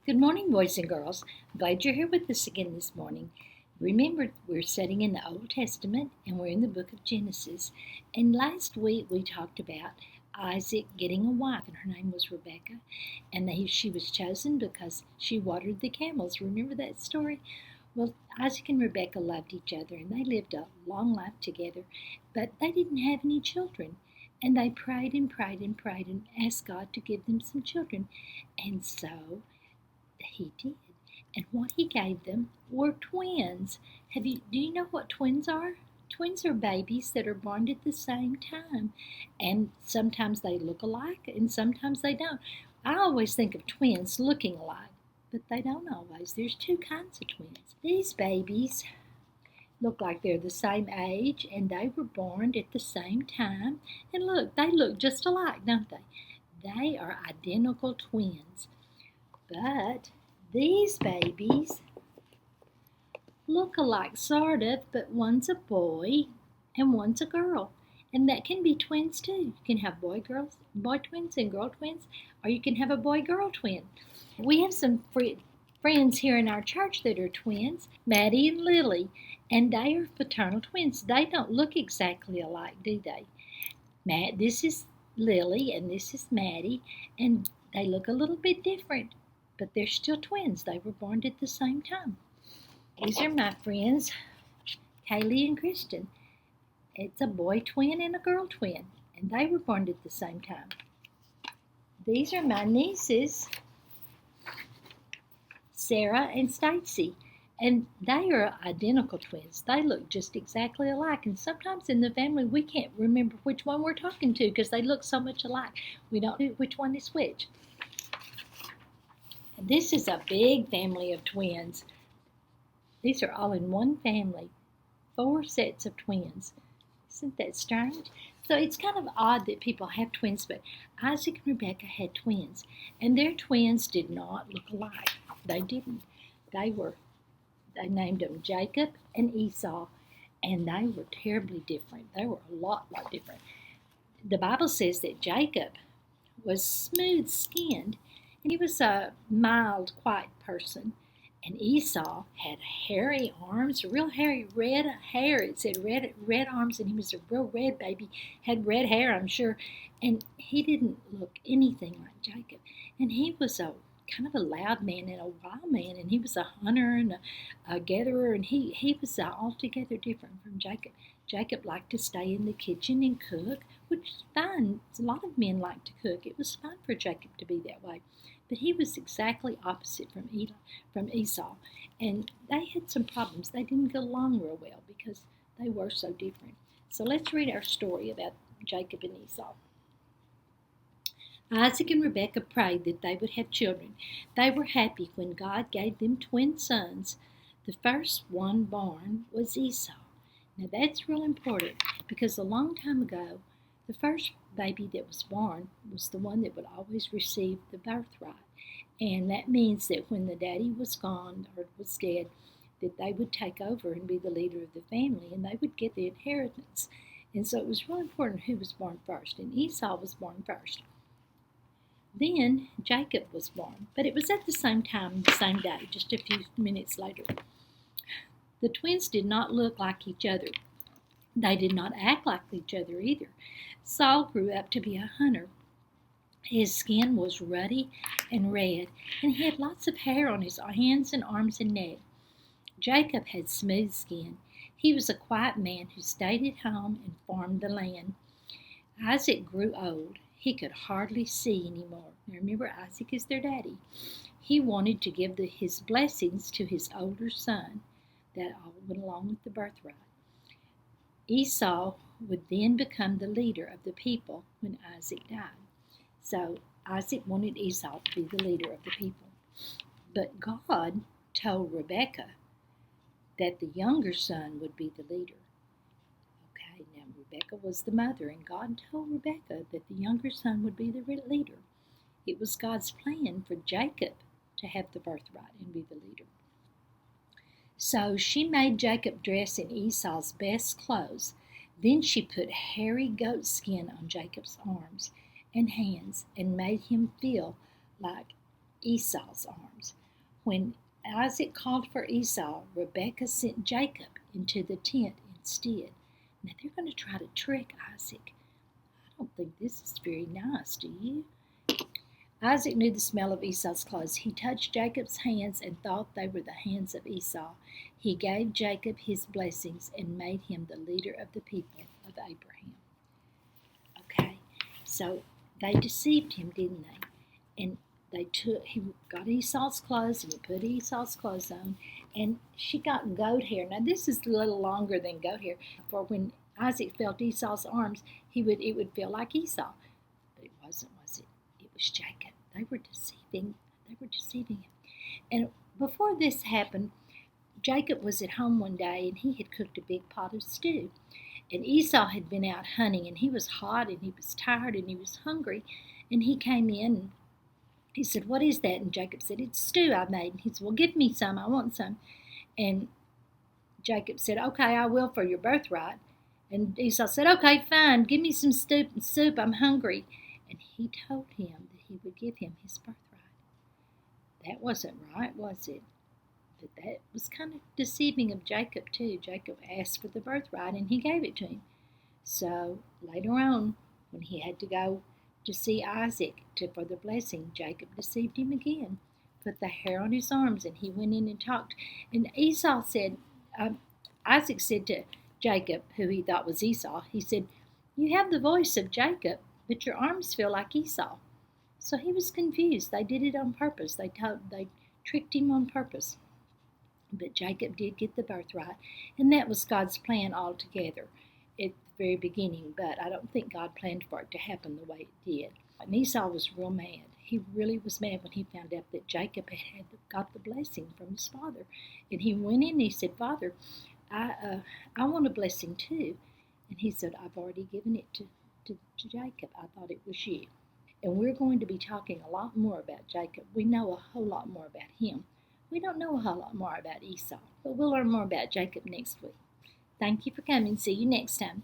Good morning, boys and girls. Glad you're here with us again this morning. Remember, we're studying in the Old Testament and we're in the book of Genesis. And last week we talked about Isaac getting a wife, and her name was Rebecca. And she was chosen because she watered the camels. Remember that story? Well, Isaac and Rebecca loved each other and they lived a long life together, but they didn't have any children. And they prayed and prayed and prayed and asked God to give them some children. And so he did. And what he gave them were twins. Do you know what twins are? Twins are babies that are born at the same time. And sometimes they look alike and sometimes they don't. I always think of twins looking alike, but they don't always. There's two kinds of twins. These babies look like they're the same age and they were born at the same time. And look, they look just alike, don't they? They are identical twins. But these babies look alike, sort of, but one's a boy and one's a girl. And that can be twins too. You can have boy twins and girl twins, or you can have a boy-girl twin. We have some friends here in our church that are twins, Maddie and Lily, and they are fraternal twins. They don't look exactly alike, do they? This is Lily and this is Maddie, and they look a little bit different. But they're still twins. They were born at the same time. These are my friends, Kaylee and Kristen. It's a boy twin and a girl twin, and they were born at the same time. These are my nieces, Sarah and Stacy, and they are identical twins. They look just exactly alike, and sometimes in the family we can't remember which one we're talking to because they look so much alike. We don't know which one is which. This is a big family of twins. These are all in one family, 4 sets of twins. Isn't that strange? So it's kind of odd that people have twins, but Isaac and Rebecca had twins, and their twins did not look alike. They didn't. They named them Jacob and Esau, and they were terribly different. They were a lot different. The Bible says that Jacob was smooth-skinned, and he was a mild, quiet person. And Esau had hairy arms, real hairy red hair. It said red arms, and he was a real red baby. Had red hair, I'm sure. And he didn't look anything like Jacob. And he was a kind of a loud man and a wild man, and he was a hunter and a gatherer, and he was altogether different from Jacob. Jacob liked to stay in the kitchen and cook, which is fine. A lot of men like to cook. It was fine for Jacob to be that way. But he was exactly opposite from Esau. And they had some problems. They didn't get along real well because they were so different. So let's read our story about Jacob and Esau. Isaac and Rebekah prayed that they would have children. They were happy when God gave them twin sons. The first one born was Esau. Now that's real important because a long time ago, the first baby that was born was the one that would always receive the birthright. And that means that when the daddy was gone or was dead, that they would take over and be the leader of the family and they would get the inheritance. And so it was real important who was born first, and Esau was born first. Then Jacob was born, but it was at the same time, the same day, just a few minutes later. The twins did not look like each other. They did not act like each other either. Saul grew up to be a hunter. His skin was ruddy and red, and he had lots of hair on his hands and arms and neck. Jacob had smooth skin. He was a quiet man who stayed at home and farmed the land. Isaac grew old. He could hardly see anymore. Now remember, Isaac is their daddy. He wanted to give his blessings to his older son. That all went along with the birthright. Esau would then become the leader of the people when Isaac died. So Isaac wanted Esau to be the leader of the people. But God told Rebekah that the younger son would be the leader. Okay, now Rebekah was the mother, and God told Rebekah that the younger son would be the leader. It was God's plan for Jacob to have the birthright and be the leader. So she made Jacob dress in Esau's best clothes. Then she put hairy goat skin on Jacob's arms and hands and made him feel like Esau's arms. When Isaac called for Esau, Rebekah sent Jacob into the tent instead. Now they're going to try to trick Isaac. I don't think this is very nice, do you? Isaac knew the smell of Esau's clothes. He touched Jacob's hands and thought they were the hands of Esau. He gave Jacob his blessings and made him the leader of the people of Abraham. Okay, so they deceived him, didn't they? And he got Esau's clothes and he put Esau's clothes on, and she got goat hair. Now this is a little longer than goat hair. For when Isaac felt Esau's arms, it would feel like Esau, but it wasn't, was it? It was Jacob. They were deceiving. They were deceiving him. And before this happened, Jacob was at home one day and he had cooked a big pot of stew. And Esau had been out hunting and he was hot and he was tired and he was hungry. And he came in and he said, "What is that?" And Jacob said, "It's stew I made." And he said, "Well, give me some. I want some." And Jacob said, "Okay, I will for your birthright." And Esau said, "Okay, fine. Give me some soup. I'm hungry." And he told him that he would give him his birthright. That wasn't right, was it? But that was kind of deceiving of Jacob, too. Jacob asked for the birthright, and he gave it to him. So later on, when he had to go to see Isaac for the blessing, Jacob deceived him again, put the hair on his arms, and he went in and talked. And Isaac said to Jacob, who he thought was Esau, he said, "You have the voice of Jacob, but your arms feel like Esau." So he was confused. They did it on purpose. They tricked him on purpose. But Jacob did get the birthright, and that was God's plan altogether at the very beginning. But I don't think God planned for it to happen the way it did. And Esau was real mad. He really was mad when he found out that Jacob had got the blessing from his father. And he went in and he said, "Father, I want a blessing too." And he said, "I've already given it to Jacob. I thought it was you." And we're going to be talking a lot more about Jacob. We know a whole lot more about him. We don't know a whole lot more about Esau, but we'll learn more about Jacob next week. Thank you for coming. See you next time.